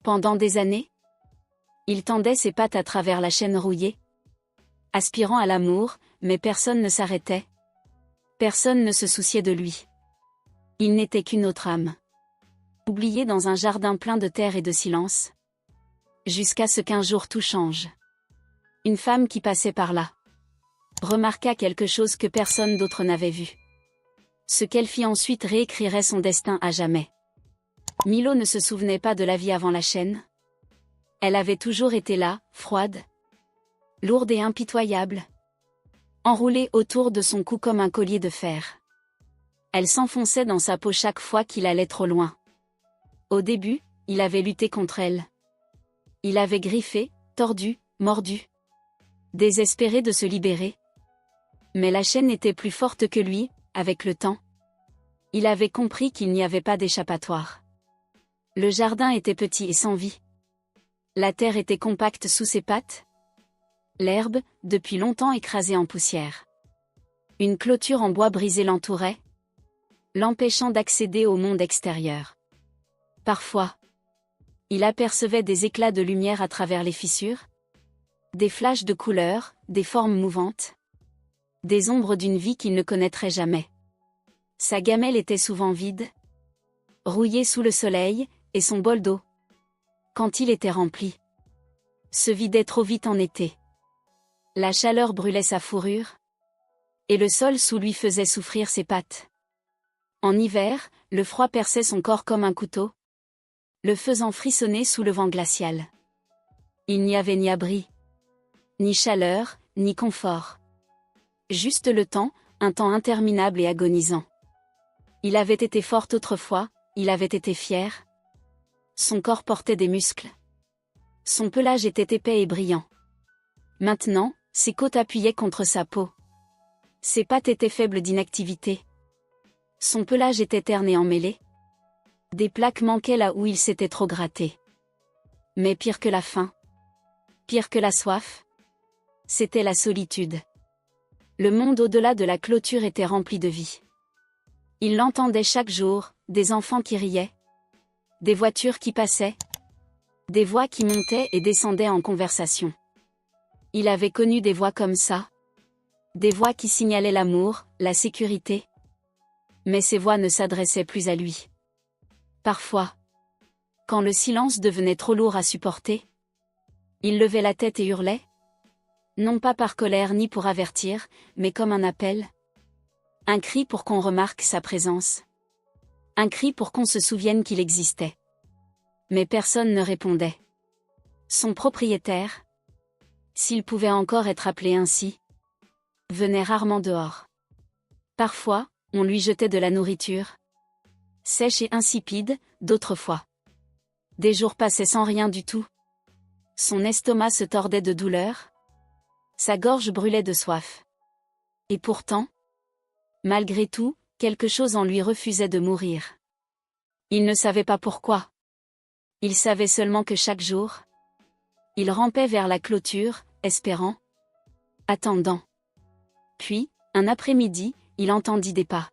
Pendant des années, il tendait ses pattes à travers la chaîne rouillée, aspirant à l'amour, mais personne ne s'arrêtait. Personne ne se souciait de lui. Il n'était qu'une autre âme, oubliée dans un jardin plein de terre et de silence. Jusqu'à ce qu'un jour tout change. Une femme qui passait par là remarqua quelque chose que personne d'autre n'avait vu. Ce qu'elle fit ensuite réécrirait son destin à jamais. Milo ne se souvenait pas de la vie avant la chaîne. Elle avait toujours été là, froide, lourde et impitoyable, enroulée autour de son cou comme un collier de fer. Elle s'enfonçait dans sa peau chaque fois qu'il allait trop loin. Au début, il avait lutté contre elle. Il avait griffé, tordu, mordu, désespéré de se libérer. Mais la chaîne était plus forte que lui. Avec le temps, il avait compris qu'il n'y avait pas d'échappatoire. Le jardin était petit et sans vie. La terre était compacte sous ses pattes. L'herbe, depuis longtemps écrasée en poussière. Une clôture en bois brisé l'entourait, l'empêchant d'accéder au monde extérieur. Parfois, il apercevait des éclats de lumière à travers les fissures, des flashs de couleurs, des formes mouvantes, des ombres d'une vie qu'il ne connaîtrait jamais. Sa gamelle était souvent vide, rouillée sous le soleil, et son bol d'eau, quand il était rempli, se vidait trop vite en été. La chaleur brûlait sa fourrure, et le sol sous lui faisait souffrir ses pattes. En hiver, le froid perçait son corps comme un couteau, le faisant frissonner sous le vent glacial. Il n'y avait ni abri, ni chaleur, ni confort. Juste le temps, un temps interminable et agonisant. Il avait été fort autrefois, il avait été fier. Son corps portait des muscles. Son pelage était épais et brillant. Maintenant, ses côtes appuyaient contre sa peau. Ses pattes étaient faibles d'inactivité. Son pelage était terne et emmêlé. Des plaques manquaient là où il s'était trop gratté. Mais pire que la faim, pire que la soif, c'était la solitude. Le monde au-delà de la clôture était rempli de vie. Il l'entendait chaque jour, des enfants qui riaient, des voitures qui passaient, des voix qui montaient et descendaient en conversation. Il avait connu des voix comme ça, des voix qui signalaient l'amour, la sécurité. Mais ces voix ne s'adressaient plus à lui. Parfois, quand le silence devenait trop lourd à supporter, il levait la tête et hurlait, non pas par colère ni pour avertir, mais comme un appel. Un cri pour qu'on remarque sa présence. Un cri pour qu'on se souvienne qu'il existait. Mais personne ne répondait. Son propriétaire, s'il pouvait encore être appelé ainsi, venait rarement dehors. Parfois, on lui jetait de la nourriture, sèche et insipide, d'autres fois. Des jours passaient sans rien du tout. Son estomac se tordait de douleur. Sa gorge brûlait de soif. Et pourtant, malgré tout, quelque chose en lui refusait de mourir. Il ne savait pas pourquoi. Il savait seulement que chaque jour, il rampait vers la clôture, espérant, attendant. Puis, un après-midi, il entendit des pas.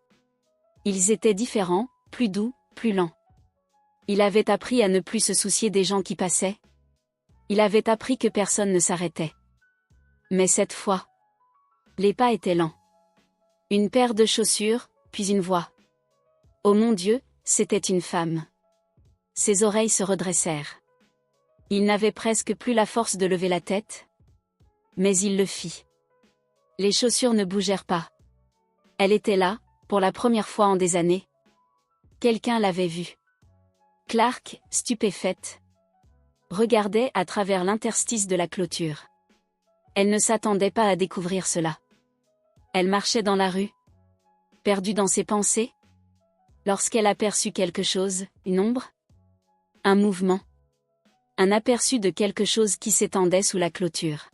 Ils étaient différents, plus doux, plus lents. Il avait appris à ne plus se soucier des gens qui passaient. Il avait appris que personne ne s'arrêtait. Mais cette fois, les pas étaient lents. Une paire de chaussures, puis une voix. Oh mon Dieu, c'était une femme. Ses oreilles se redressèrent. Il n'avait presque plus la force de lever la tête. Mais il le fit. Les chaussures ne bougèrent pas. Elle était là, pour la première fois en des années. Quelqu'un l'avait vue. Clark, stupéfaite, regardait à travers l'interstice de la clôture. Elle ne s'attendait pas à découvrir cela. Elle marchait dans la rue, perdue dans ses pensées, lorsqu'elle aperçut quelque chose, une ombre, un mouvement, un aperçu de quelque chose qui s'étendait sous la clôture.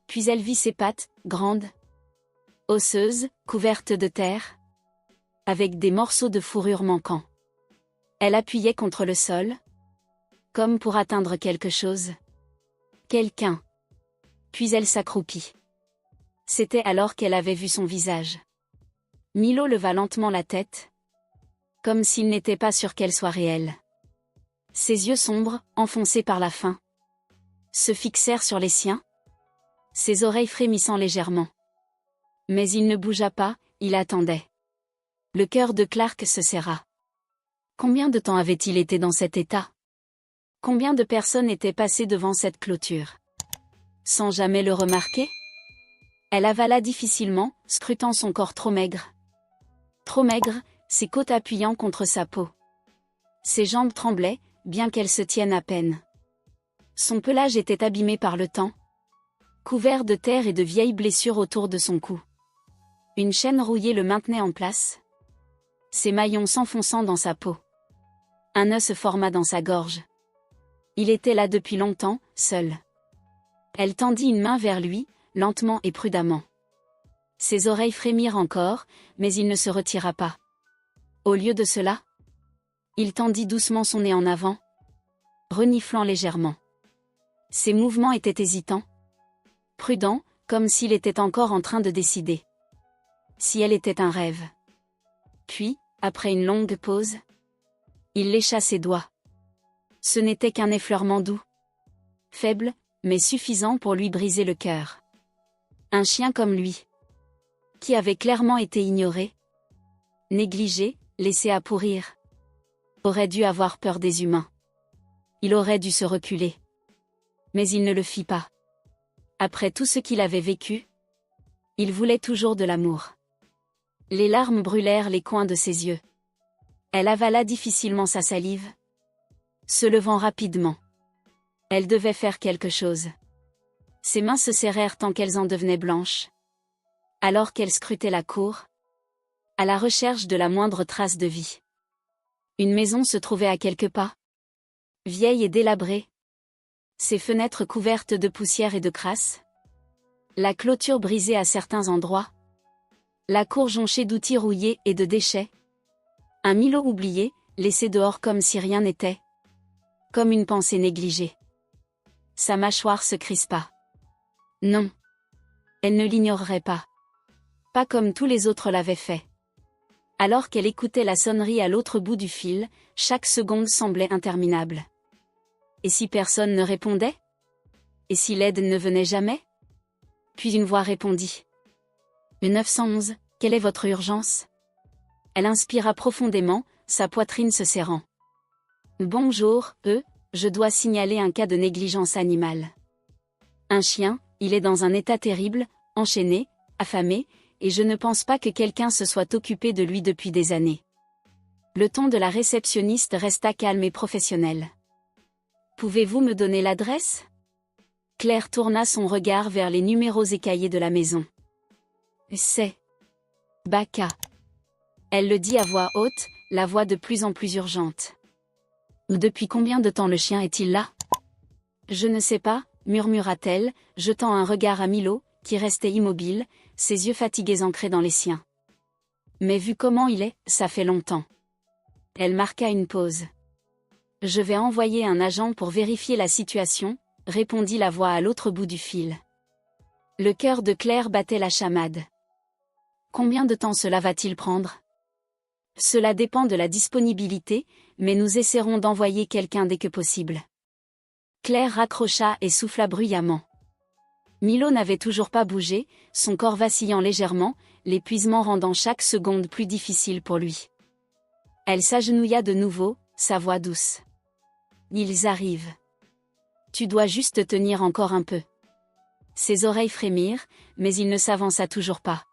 Puis elle vit ses pattes, grandes, osseuses, couvertes de terre, avec des morceaux de fourrure manquants. Elle appuyait contre le sol, comme pour atteindre quelque chose. Quelqu'un. Puis elle s'accroupit. C'était alors qu'elle avait vu son visage. Milo leva lentement la tête, comme s'il n'était pas sûr qu'elle soit réelle. Ses yeux sombres, enfoncés par la faim, se fixèrent sur les siens, ses oreilles frémissant légèrement. Mais il ne bougea pas, il attendait. Le cœur de Clark se serra. Combien de temps avait-il été dans cet état? Combien de personnes étaient passées devant cette clôture sans jamais le remarquer? Elle avala difficilement, scrutant son corps trop maigre. Trop maigre, ses côtes appuyant contre sa peau. Ses jambes tremblaient, bien qu'elles se tiennent à peine. Son pelage était abîmé par le temps, couvert de terre et de vieilles blessures autour de son cou. Une chaîne rouillée le maintenait en place, ses maillons s'enfonçant dans sa peau. Un nœud se forma dans sa gorge. Il était là depuis longtemps, seul. Elle tendit une main vers lui, lentement et prudemment. Ses oreilles frémirent encore, mais il ne se retira pas. Au lieu de cela, il tendit doucement son nez en avant, reniflant légèrement. Ses mouvements étaient hésitants, prudents, comme s'il était encore en train de décider. Si elle était un rêve. Puis, après une longue pause, il lécha ses doigts. Ce n'était qu'un effleurement doux, faible, mais suffisant pour lui briser le cœur. Un chien comme lui, qui avait clairement été ignoré, négligé, laissé à pourrir, aurait dû avoir peur des humains. Il aurait dû se reculer. Mais il ne le fit pas. Après tout ce qu'il avait vécu, il voulait toujours de l'amour. Les larmes brûlèrent les coins de ses yeux. Elle avala difficilement sa salive, se levant rapidement. Elle devait faire quelque chose. Ses mains se serrèrent tant qu'elles en devenaient blanches, alors qu'elle scrutait la cour, à la recherche de la moindre trace de vie. Une maison se trouvait à quelques pas, vieille et délabrée, ses fenêtres couvertes de poussière et de crasse, la clôture brisée à certains endroits, la cour jonchée d'outils rouillés et de déchets, un Milo oublié, laissé dehors comme si rien n'était, comme une pensée négligée. Sa mâchoire se crispa. Non. Elle ne l'ignorerait pas. Pas comme tous les autres l'avaient fait. Alors qu'elle écoutait la sonnerie à l'autre bout du fil, chaque seconde semblait interminable. Et si personne ne répondait? Et si l'aide ne venait jamais? Puis une voix répondit. Le 911, quelle est votre urgence? Elle inspira profondément, sa poitrine se serrant. Bonjour, je dois signaler un cas de négligence animale. Un chien, il est dans un état terrible, enchaîné, affamé, et je ne pense pas que quelqu'un se soit occupé de lui depuis des années. Le ton de la réceptionniste resta calme et professionnel. Pouvez-vous me donner l'adresse? Claire tourna son regard vers les numéros écaillés de la maison. C'est Baka. Elle le dit à voix haute, la voix de plus en plus urgente. Depuis combien de temps le chien est-il là? Je ne sais pas, murmura-t-elle, jetant un regard à Milo, qui restait immobile, ses yeux fatigués ancrés dans les siens. Mais vu comment il est, ça fait longtemps. Elle marqua une pause. Je vais envoyer un agent pour vérifier la situation, répondit la voix à l'autre bout du fil. Le cœur de Claire battait la chamade. Combien de temps cela va-t-il prendre? Cela dépend de la disponibilité, mais nous essaierons d'envoyer quelqu'un dès que possible. Claire raccrocha et souffla bruyamment. Milo n'avait toujours pas bougé, son corps vacillant légèrement, l'épuisement rendant chaque seconde plus difficile pour lui. Elle s'agenouilla de nouveau, sa voix douce. Ils arrivent. Tu dois juste tenir encore un peu. Ses oreilles frémirent, mais il ne s'avança toujours pas.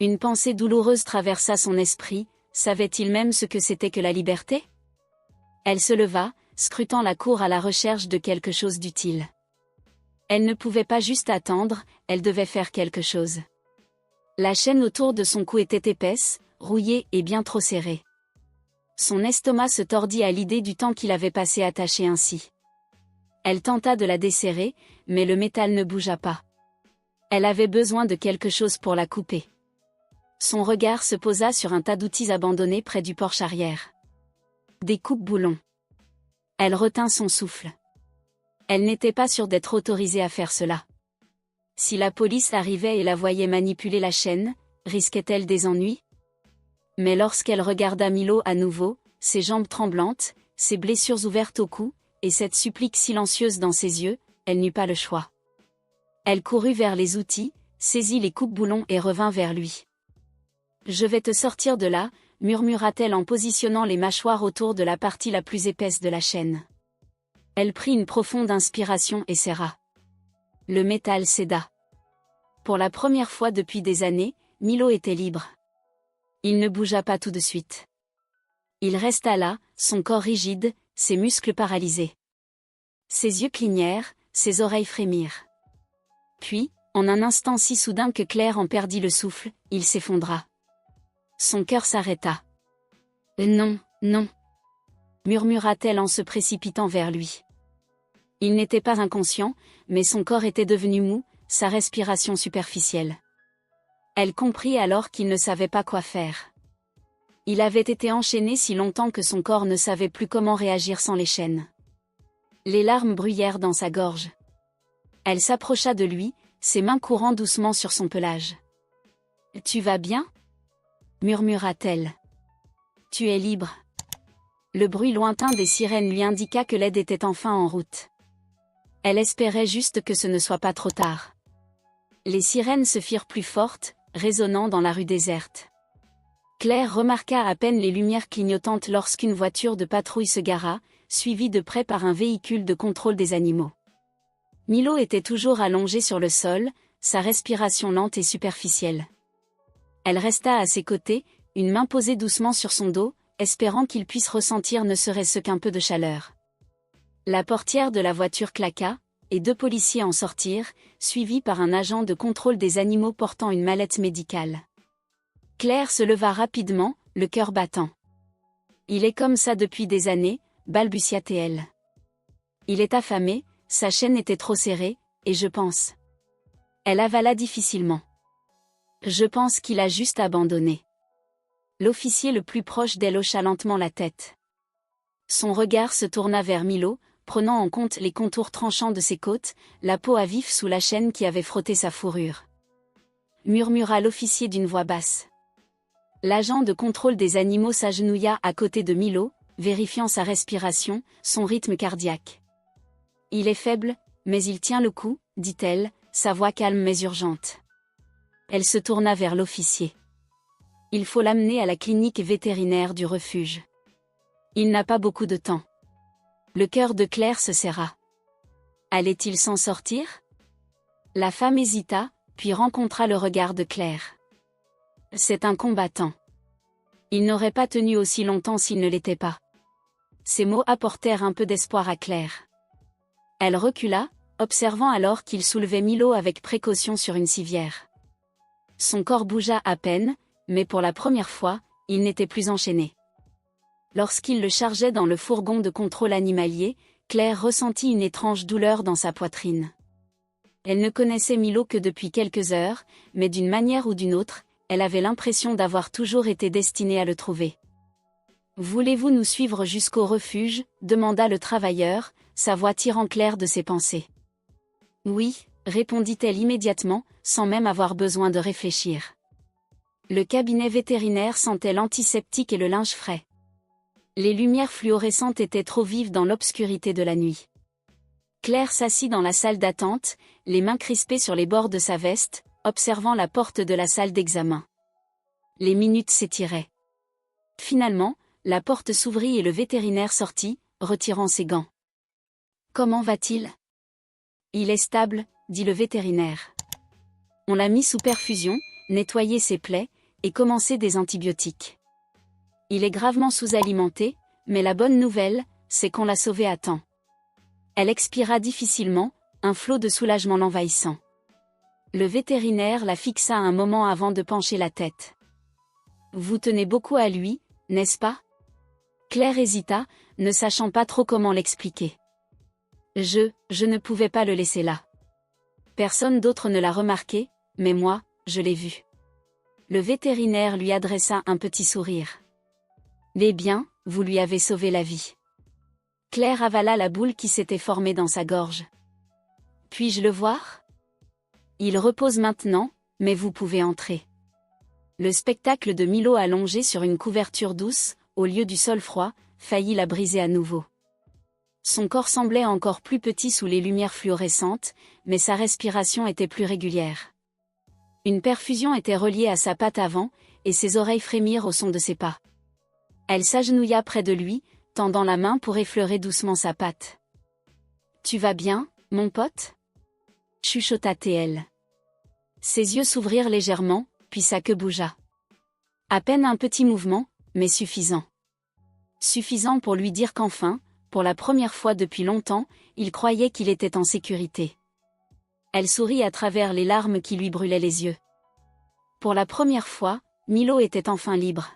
Une pensée douloureuse traversa son esprit, savait-il même ce que c'était que la liberté? Elle se leva, scrutant la cour à la recherche de quelque chose d'utile. Elle ne pouvait pas juste attendre, elle devait faire quelque chose. La chaîne autour de son cou était épaisse, rouillée et bien trop serrée. Son estomac se tordit à l'idée du temps qu'il avait passé attaché ainsi. Elle tenta de la desserrer, mais le métal ne bougea pas. Elle avait besoin de quelque chose pour la couper. Son regard se posa sur un tas d'outils abandonnés près du porche arrière. Des coupes-boulons. Elle retint son souffle. Elle n'était pas sûre d'être autorisée à faire cela. Si la police arrivait et la voyait manipuler la chaîne, risquait-elle des ennuis? Mais lorsqu'elle regarda Milo à nouveau, ses jambes tremblantes, ses blessures ouvertes au cou, et cette supplique silencieuse dans ses yeux, elle n'eut pas le choix. Elle courut vers les outils, saisit les coupe-boulons et revint vers lui. « Je vais te sortir de là », murmura-t-elle en positionnant les mâchoires autour de la partie la plus épaisse de la chaîne. Elle prit une profonde inspiration et serra. Le métal céda. Pour la première fois depuis des années, Milo était libre. Il ne bougea pas tout de suite. Il resta là, son corps rigide, ses muscles paralysés. Ses yeux clignèrent, ses oreilles frémirent. Puis, en un instant si soudain que Claire en perdit le souffle, il s'effondra. Son cœur s'arrêta. « Non, non !» murmura-t-elle en se précipitant vers lui. Il n'était pas inconscient, mais son corps était devenu mou, sa respiration superficielle. Elle comprit alors qu'il ne savait pas quoi faire. Il avait été enchaîné si longtemps que son corps ne savait plus comment réagir sans les chaînes. Les larmes bruyèrent dans sa gorge. Elle s'approcha de lui, ses mains courant doucement sur son pelage. « Tu vas bien ?» murmura-t-elle. « Tu es libre. » Le bruit lointain des sirènes lui indiqua que l'aide était enfin en route. Elle espérait juste que ce ne soit pas trop tard. Les sirènes se firent plus fortes, résonnant dans la rue déserte. Claire remarqua à peine les lumières clignotantes lorsqu'une voiture de patrouille se gara, suivie de près par un véhicule de contrôle des animaux. Milo était toujours allongé sur le sol, sa respiration lente et superficielle. Elle resta à ses côtés, une main posée doucement sur son dos, espérant qu'il puisse ressentir ne serait-ce qu'un peu de chaleur. La portière de la voiture claqua, et 2 policiers en sortirent, suivis par un agent de contrôle des animaux portant une mallette médicale. Claire se leva rapidement, le cœur battant. « Il est comme ça depuis des années », balbutia-t-elle. « Il est affamé, sa chaîne était trop serrée, et je pense. » Elle avala difficilement. « Je pense qu'il a juste abandonné. » L'officier le plus proche d'elle hocha lentement la tête. Son regard se tourna vers Milo, prenant en compte les contours tranchants de ses côtes, la peau à vif sous la chaîne qui avait frotté sa fourrure. Murmura l'officier d'une voix basse. L'agent de contrôle des animaux s'agenouilla à côté de Milo, vérifiant sa respiration, son rythme cardiaque. « Il est faible, mais il tient le coup, » dit-elle, sa voix calme mais urgente. Elle se tourna vers l'officier. « Il faut l'amener à la clinique vétérinaire du refuge. Il n'a pas beaucoup de temps. » Le cœur de Claire se serra. Allait-il s'en sortir? La femme hésita, puis rencontra le regard de Claire. C'est un combattant. Il n'aurait pas tenu aussi longtemps s'il ne l'était pas. Ces mots apportèrent un peu d'espoir à Claire. Elle recula, observant alors qu'il soulevait Milo avec précaution sur une civière. Son corps bougea à peine, mais pour la première fois, il n'était plus enchaîné. Lorsqu'il le chargeait dans le fourgon de contrôle animalier, Claire ressentit une étrange douleur dans sa poitrine. Elle ne connaissait Milo que depuis quelques heures, mais d'une manière ou d'une autre, elle avait l'impression d'avoir toujours été destinée à le trouver. « Voulez-vous nous suivre jusqu'au refuge ?» demanda le travailleur, sa voix tirant Claire de ses pensées. « Oui », répondit-elle immédiatement, sans même avoir besoin de réfléchir. Le cabinet vétérinaire sentait l'antiseptique et le linge frais. Les lumières fluorescentes étaient trop vives dans l'obscurité de la nuit. Claire s'assit dans la salle d'attente, les mains crispées sur les bords de sa veste, observant la porte de la salle d'examen. Les minutes s'étiraient. Finalement, la porte s'ouvrit et le vétérinaire sortit, retirant ses gants. « Comment va-t-il ? » « Il est stable, » dit le vétérinaire. On l'a mis sous perfusion, nettoyé ses plaies, et commencé des antibiotiques. Il est gravement sous-alimenté, mais la bonne nouvelle, c'est qu'on l'a sauvé à temps. Elle expira difficilement, un flot de soulagement l'envahissant. Le vétérinaire la fixa un moment avant de pencher la tête. « Vous tenez beaucoup à lui, n'est-ce pas ?» Claire hésita, ne sachant pas trop comment l'expliquer. « Je ne pouvais pas le laisser là. Personne d'autre ne l'a remarqué, mais moi, je l'ai vu. » Le vétérinaire lui adressa un petit sourire. « Eh bien, vous lui avez sauvé la vie. » Claire avala la boule qui s'était formée dans sa gorge. « Puis-je le voir ? » Il repose maintenant, mais vous pouvez entrer. Le spectacle de Milo allongé sur une couverture douce, au lieu du sol froid, faillit la briser à nouveau. Son corps semblait encore plus petit sous les lumières fluorescentes, mais sa respiration était plus régulière. Une perfusion était reliée à sa patte avant, et ses oreilles frémirent au son de ses pas. Elle s'agenouilla près de lui, tendant la main pour effleurer doucement sa patte. « Tu vas bien, mon pote ?» chuchota TL. Ses yeux s'ouvrirent légèrement, puis sa queue bougea. À peine un petit mouvement, mais suffisant. Suffisant pour lui dire qu'enfin, pour la première fois depuis longtemps, il croyait qu'il était en sécurité. Elle sourit à travers les larmes qui lui brûlaient les yeux. Pour la première fois, Milo était enfin libre.